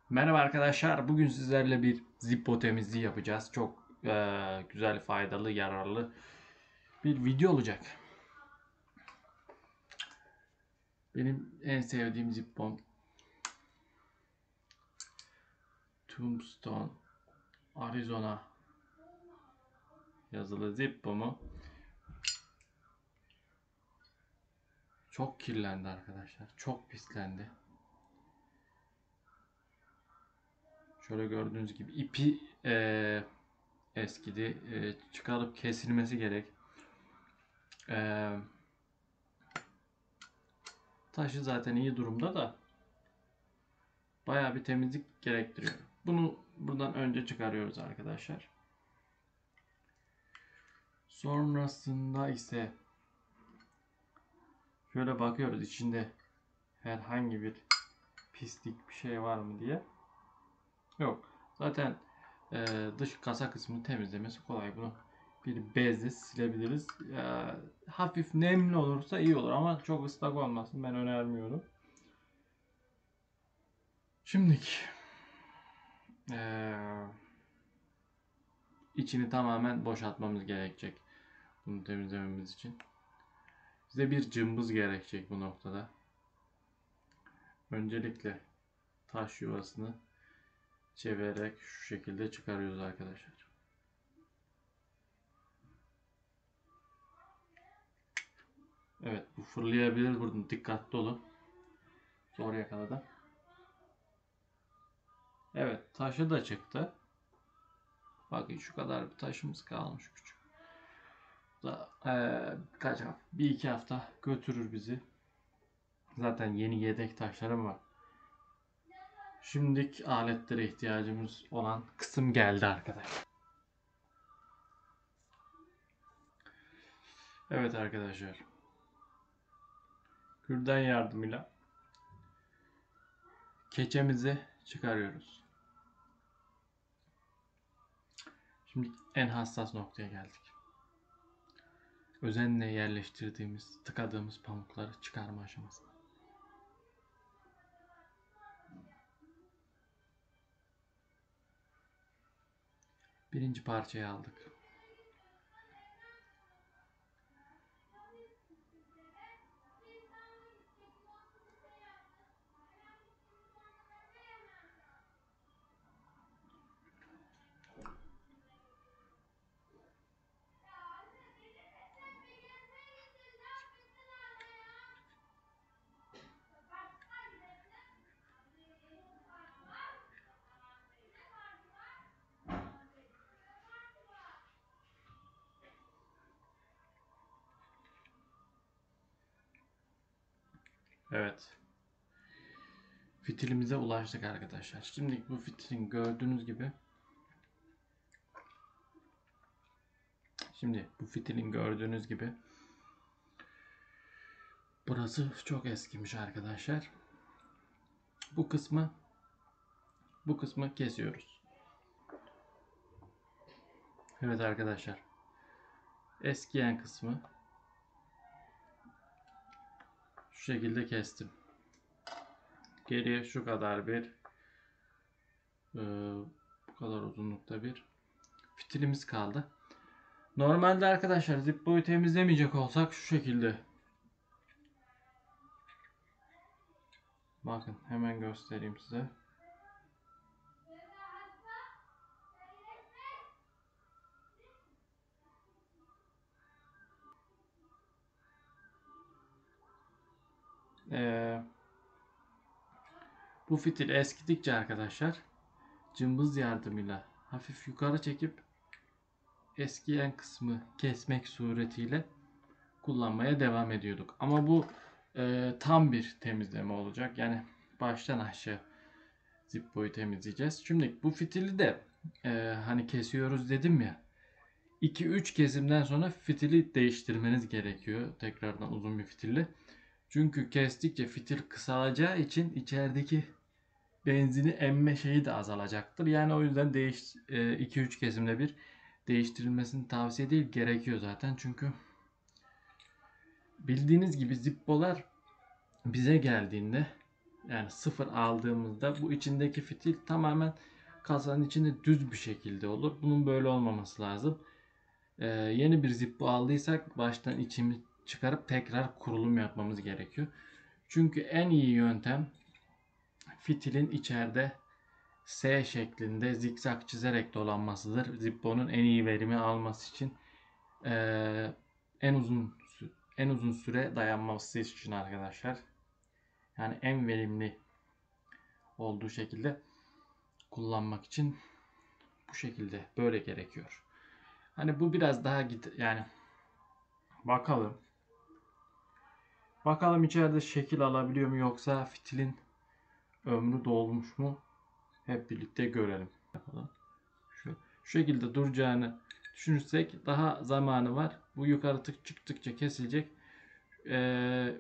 Merhaba arkadaşlar. Bugün sizlerle bir Zippo temizliği yapacağız. Çok güzel, faydalı, yararlı bir video olacak. Benim en sevdiğim Zippo'm Tombstone Arizona yazılı Zippo'mu çok kirlendi arkadaşlar. Çok pislendi. Şöyle gördüğünüz gibi ipi eskidi. Çıkarıp kesilmesi gerek. E, Taşı zaten iyi durumda da bayağı bir temizlik gerektiriyor. Bunu buradan önce çıkarıyoruz arkadaşlar. Sonrasında ise şöyle bakıyoruz içinde herhangi bir pislik bir şey var mı diye. Yok. Zaten dış kasa kısmını temizlemesi kolay. Bunu bir bezle silebiliriz. Hafif nemli olursa iyi olur ama çok ıslak olmasın. Ben önermiyorum. Şimdiki içini tamamen boşaltmamız gerekecek. Bunu temizlememiz için. Bize bir cımbız gerekecek bu noktada. Öncelikle taş yuvasını çevirerek şu şekilde çıkarıyoruz arkadaşlar. Evet, bu fırlayabilir, burada dikkatli olun. Zor yakaladım. Evet, taşı da çıktı. Bakın şu kadar bir taşımız kalmış küçük. Bu da kaç hafta? Bir iki hafta götürür bizi. Zaten yeni yedek taşlarım var. Şimdilik aletlere ihtiyacımız olan kısım geldi arkadaşlar. Evet arkadaşlar. Kürdan yardımıyla keçemizi çıkarıyoruz. Şimdi en hassas noktaya geldik. Özenle yerleştirdiğimiz, tıkadığımız pamukları çıkarma aşaması. Birinci parçayı aldık. Evet. Fitilimize ulaştık arkadaşlar. Şimdi bu fitilin gördüğünüz gibi burası çok eskimiş arkadaşlar. Bu kısmı kesiyoruz. Evet arkadaşlar. Eskiyen kısmı şu şekilde kestim. Geriye şu kadar bir bu kadar uzunlukta bir fitilimiz kaldı. Normalde arkadaşlar Zippo'yu temizlemeyecek olsak şu şekilde. Bakın hemen göstereyim size. Ee, Bu fitil eskidikçe arkadaşlar cımbız yardımıyla hafif yukarı çekip eskiyen kısmı kesmek suretiyle kullanmaya devam ediyorduk. Ama bu tam bir temizleme olacak. Yani baştan aşağı Zippo'yu temizleyeceğiz. Şimdi bu fitili de hani kesiyoruz dedim ya. 2-3 kesimden sonra fitili değiştirmeniz gerekiyor. Tekrardan uzun bir fitille. Çünkü kestikçe fitil kısalacağı için içerideki benzini emme şeyi de azalacaktır. Yani o yüzden 2-3 kesimde bir değiştirilmesini tavsiye değil, gerekiyor zaten. Çünkü bildiğiniz gibi Zippo'lar bize geldiğinde yani sıfır aldığımızda bu içindeki fitil tamamen kasanın içinde düz bir şekilde olur. Bunun böyle olmaması lazım. Yeni bir Zippo aldıysak baştan içimi çıkarıp tekrar kurulum yapmamız gerekiyor. Çünkü en iyi yöntem fitilin içeride S şeklinde zikzak çizerek dolanmasıdır. Zippo'nun en iyi verimi alması için en uzun süre dayanması için arkadaşlar. Yani en verimli olduğu şekilde kullanmak için bu şekilde böyle gerekiyor. Hani bu biraz daha yani bakalım. Bakalım içeride şekil alabiliyor mu yoksa fitilin ömrü dolmuş mu? Hep birlikte görelim. Yapalım. Şu şekilde duracağını düşünürsek daha zamanı var. Bu yukarı çıktıkça kesilecek. Ee,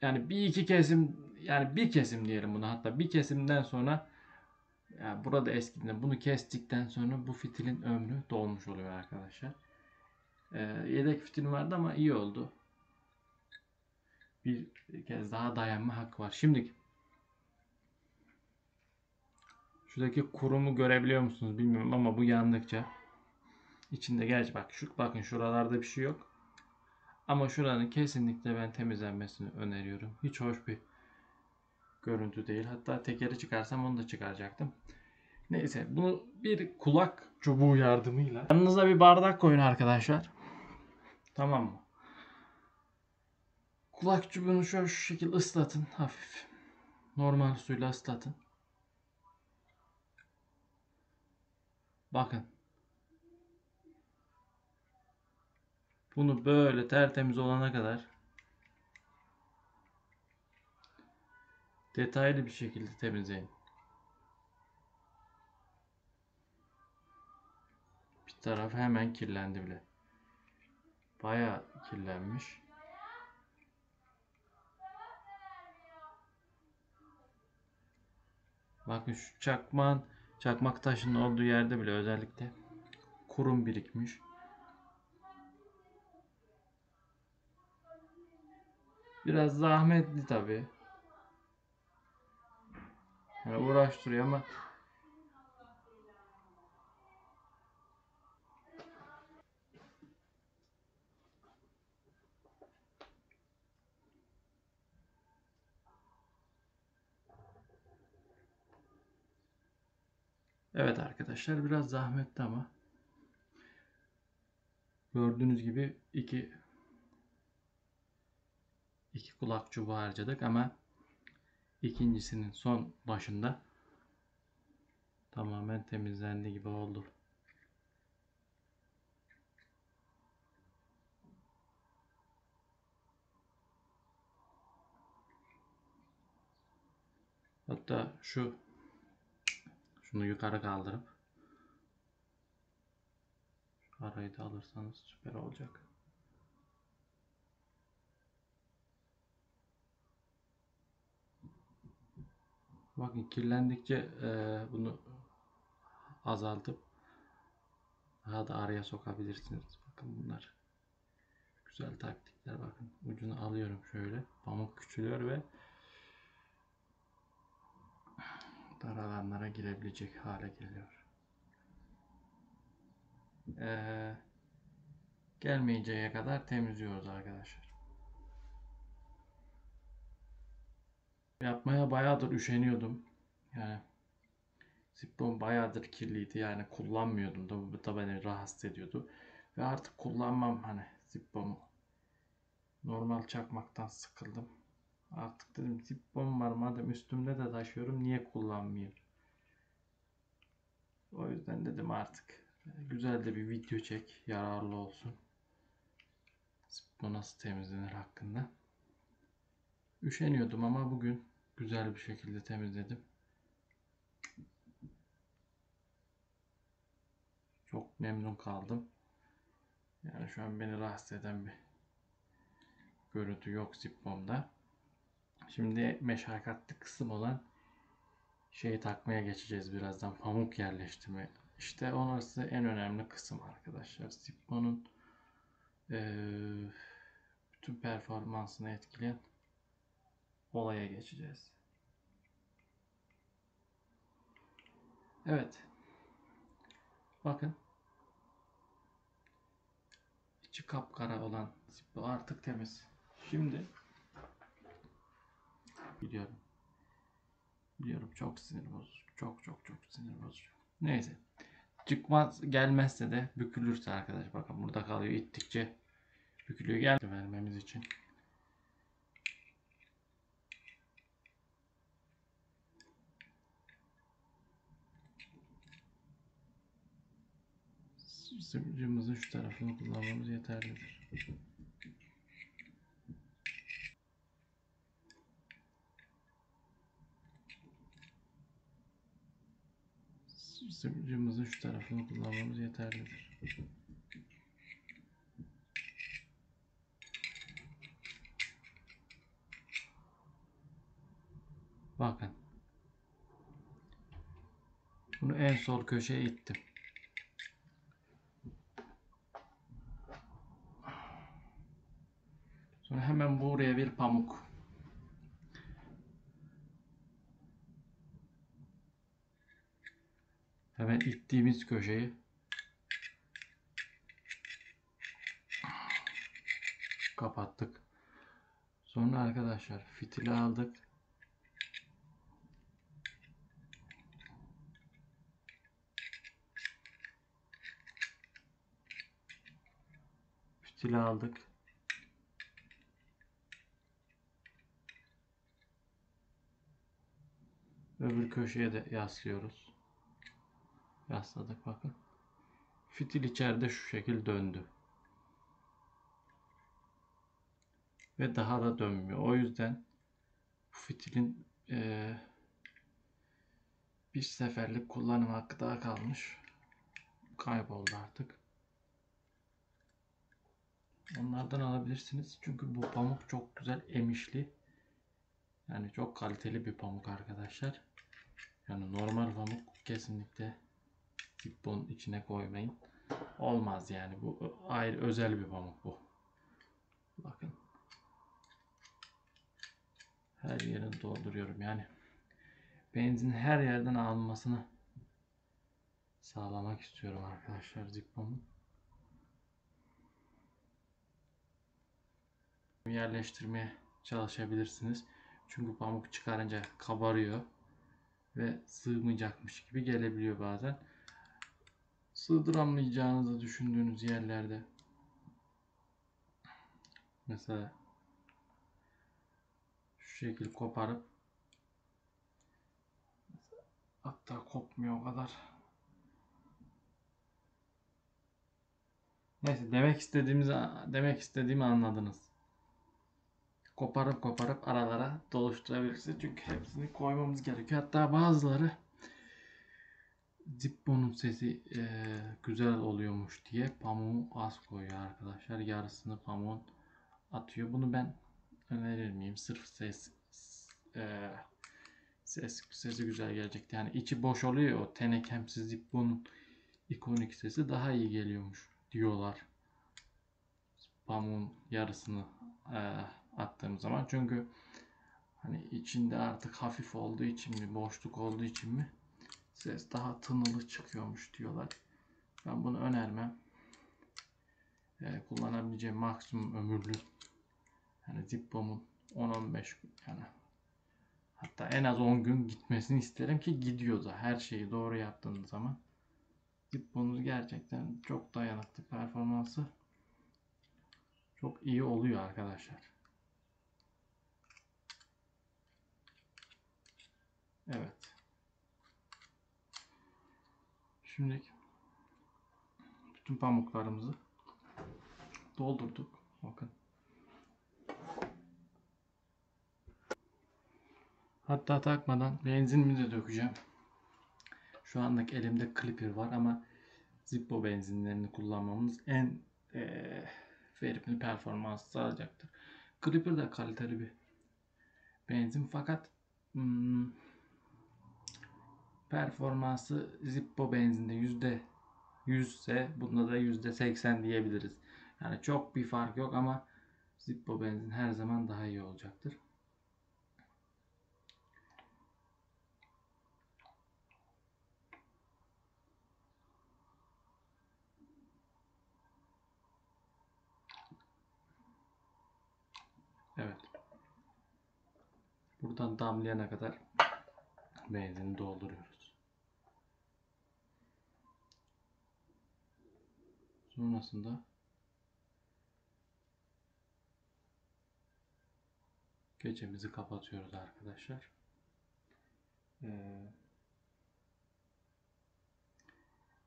Yani bir iki kesim, yani bir kesim diyelim buna, hatta bir kesimden sonra, yani burada eskiden bunu kestikten sonra bu fitilin ömrü dolmuş oluyor arkadaşlar. Yedek fitil vardı ama iyi oldu. Bir kez daha dayanma hakkı var. Şimdi şuradaki kurumu görebiliyor musunuz bilmiyorum ama bu yandıkça içinde, gerçi bakın şuralarda bir şey yok. Ama şuranın kesinlikle ben temizlenmesini öneriyorum. Hiç hoş bir görüntü değil. Hatta tekeri çıkarsam onu da çıkaracaktım. Neyse, bunu bir kulak çubuğu yardımıyla yanınıza bir bardak koyun arkadaşlar. Tamam mı? Kulak çubuğunu şu şekilde ıslatın hafif. Normal suyla ıslatın. Bakın. Bunu böyle tertemiz olana kadar detaylı bir şekilde temizleyin. Bir taraf hemen kirlendi bile. Bayağı kirlenmiş. Bakın şu çakmak taşının olduğu yerde bile özellikle kurum birikmiş. Biraz zahmetli tabi. Yani uğraştırıyor ama evet arkadaşlar, biraz zahmetli ama gördüğünüz gibi iki kulak çubuğu harcadık ama ikincisinin son başında tamamen temizlendi gibi oldu. Hatta şunu yukarı kaldırıp arayı da alırsanız süper olacak. Bakın kirlendikçe bunu azaltıp daha da araya sokabilirsiniz. Bakın bunlar güzel taktikler. Bakın ucunu alıyorum şöyle. Pamuk küçülüyor ve dar alanlara girebilecek hale geliyor. Gelmeyeceğe kadar temizliyoruz arkadaşlar. Yapmaya bayağıdır üşeniyordum. Yani Zippo'm bayağıdır kirliydi. Yani kullanmıyordum da bu da beni rahatsız ediyordu. Ve artık kullanmam hani Zippo'mu. Normal çakmaktan sıkıldım. Artık dedim Zippo'm var madem üstümde de taşıyorum niye kullanmayayım. O yüzden dedim artık güzel de bir video çek, yararlı olsun. Zippo nasıl temizlenir hakkında. Üşeniyordum ama bugün güzel bir şekilde temizledim. Çok memnun kaldım. Yani şu an beni rahatsız eden bir görüntü yok Zippo'mda. Şimdi meşakkatli kısım olan şeyi takmaya geçeceğiz birazdan. Pamuk yerleştirme. İşte orası en önemli kısım arkadaşlar. Zippo'nun bütün performansını etkileyen olaya geçeceğiz. Evet. Bakın. İçi kapkara olan Zippo artık temiz. Şimdi biliyorum. Biliyorum çok sinir bozucu. Çok sinir bozucu. Neyse. Çıkmaz gelmezse de bükülürse arkadaş bakın burada kalıyor ittikçe bükülüyor. Gel vermemiz için. Sımcımızın şu tarafını kullanmamız yeterlidir. Sımcımızın şu tarafını kullanmamız yeterlidir. Bakın. Bunu en sol köşeye ittim. Sonra hemen buraya bir pamuk. Hemen ittiğimiz köşeyi kapattık. Sonra arkadaşlar fitili aldık. Fitili aldık. Öbür köşeye de yaslıyoruz. Yasladık bakın. Fitil içeride şu şekil döndü. Ve daha da dönmüyor. O yüzden bu fitilin bir seferlik kullanım hakkı daha kalmış. Kayboldu artık. Onlardan alabilirsiniz. Çünkü bu pamuk çok güzel emişli. Yani çok kaliteli bir pamuk arkadaşlar. Yani normal pamuk kesinlikle Zippo'nun içine koymayın. Olmaz yani. Bu ayrı özel bir pamuk bu. Bakın. Her yerini dolduruyorum yani. Benzin her yerden alınmasını sağlamak istiyorum arkadaşlar Zippo'nun. Yerleştirmeye çalışabilirsiniz. Çünkü pamuk çıkarınca kabarıyor ve sığmayacakmış gibi gelebiliyor bazen. Sığdıramayacağınızı düşündüğünüz yerlerde mesela şu şekil koparıp hatta kopmuyor o kadar. Neyse demek istediğimi anladınız. Koparıp aralara doluşturabilirsiniz. Çünkü hepsini koymamız gerekiyor. Hatta bazıları Zippo'nun sesi güzel oluyormuş diye pamuğu az koyuyor arkadaşlar. Yarısını pamuğun atıyor. Bunu ben önerir miyim? Sırf e, sesi güzel gelecekti. Yani içi boş oluyor. O tenekemsiz Zippo'nun ikonik sesi daha iyi geliyormuş diyorlar. Pamuğun yarısını attığım zaman. Çünkü hani içinde artık hafif olduğu için mi, boşluk olduğu için mi ses daha tınılı çıkıyormuş diyorlar. Ben bunu önermem. Kullanabileceğim maksimum ömürlü yani Zippo'mun 10-15 gün yani hatta en az 10 gün gitmesini isterim ki gidiyor da her şeyi doğru yaptığınız zaman Zippo'nuz gerçekten çok dayanıklı, performansı çok iyi oluyor arkadaşlar. Evet. Şimdi bütün pamuklarımızı doldurduk. Bakın. Hatta takmadan benzinimi de dökeceğim. Şu andaki elimde Clipper var ama Zippo benzinlerini kullanmamız en verimli performans sağlayacaktır. Clipper de kaliteli bir benzin fakat performansı Zippo benzinde %100 ise bunda da %80 diyebiliriz. Yani çok bir fark yok ama Zippo benzin her zaman daha iyi olacaktır. buradan damlayana kadar benzini dolduruyoruz. Sonrasında keçemizi kapatıyoruz arkadaşlar.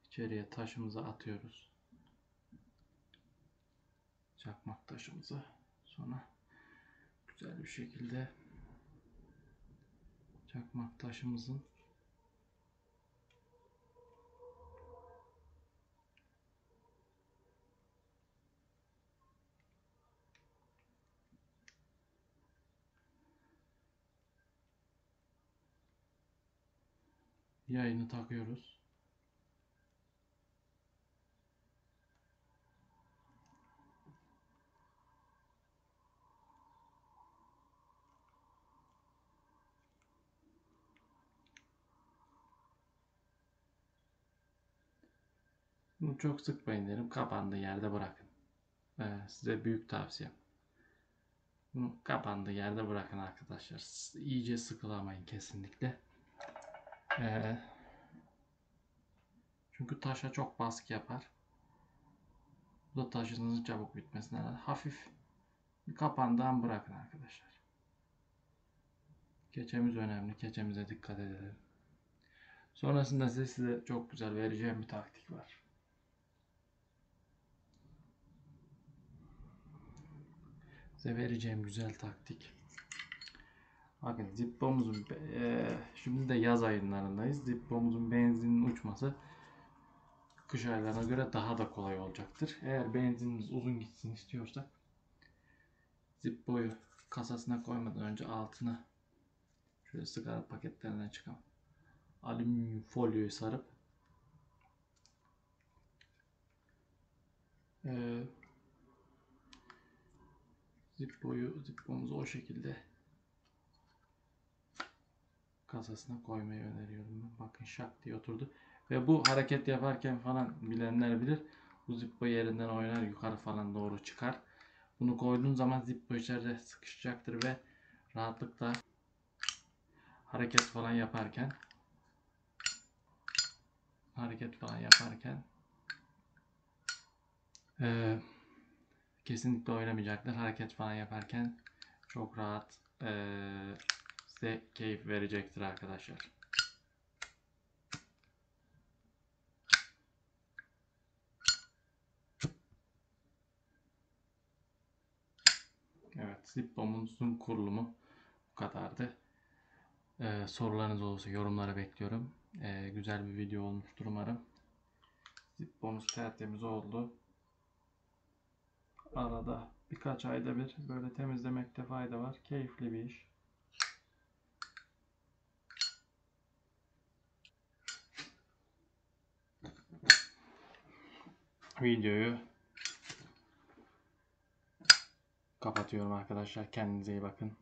İçeriye taşımızı atıyoruz. Çakmak taşımızı. Sonra güzel bir şekilde çakmak taşımızın yayını takıyoruz. Bunu çok sıkmayın derim. Kapandığı yerde bırakın. Size büyük tavsiyem. Bunu kapandığı yerde bırakın arkadaşlar. İyice sıkılamayın kesinlikle. Çünkü taşa çok baskı yapar. Bu da taşınızın çabuk bitmesine hafif kapandığını bırakın arkadaşlar. Keçemiz önemli. Keçemize dikkat edelim. Sonrasında size çok güzel vereceğim bir taktik var. Size vereceğim güzel taktik. Bakın Zippo'muzun şimdi de yaz aylarındayız. Zippo'muzun benzinin uçması kış aylarına göre daha da kolay olacaktır. Eğer benzinimiz uzun gitsin istiyorsak Zippo'yu kasasına koymadan önce altına şöyle sigara paketlerinden çıkan alüminyum folyoyu sarıp Zippo'muzu o şekilde kasasına koymayı öneriyorum ben. Bakın şak diye oturdu. Ve bu hareket yaparken falan bilenler bilir. Bu Zippo yerinden oynar, yukarı falan doğru çıkar. Bunu koyduğun zaman Zippo içeride sıkışacaktır ve rahatlıkla hareket falan yaparken kesinlikle oynamayacaktır. Hareket falan yaparken çok rahat size keyif verecektir arkadaşlar. Evet, Zippo'muzun kurulumu bu kadardı. Sorularınız olursa yorumlara bekliyorum. Güzel bir video olmuştur umarım. Zippo'muz tertemiz oldu. Arada birkaç ayda bir böyle temizlemekte fayda var. Keyifli bir iş. Videoyu kapatıyorum arkadaşlar. Kendinize iyi bakın.